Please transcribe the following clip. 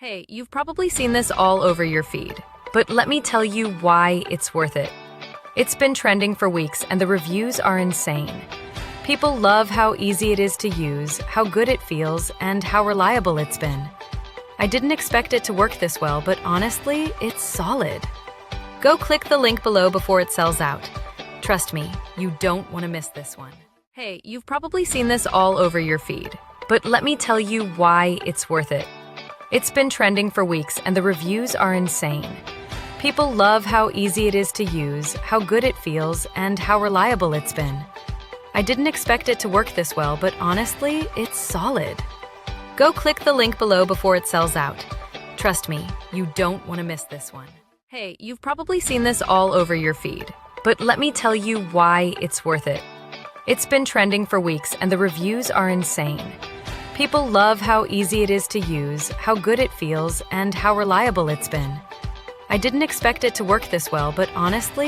Hey, you've probably seen this all over your feed, but let me tell you why it's worth it. It's been trending for weeks and the reviews are insane. People love how easy it is to use, how good it feels, and how reliable it's been. I didn't expect it to work this well, but honestly, it's solid. Go click the link below before it sells out. Trust me, you don't want to miss this one. Hey, you've probably seen this all over your feed, but let me tell you why it's worth it. It's been trending for weeks and the reviews are insane. People love how easy it is to use, how good it feels, and how reliable it's been. I didn't expect it to work this well, but honestly, it's solid. Go click the link below before it sells out. Trust me, you don't want to miss this one. Hey, you've probably seen this all over your feed, but let me tell you why it's worth it. It's been trending for weeks and the reviews are insane. People love how easy it is to use, how good it feels, and how reliable it's been. I didn't expect it to work this well, but honestly,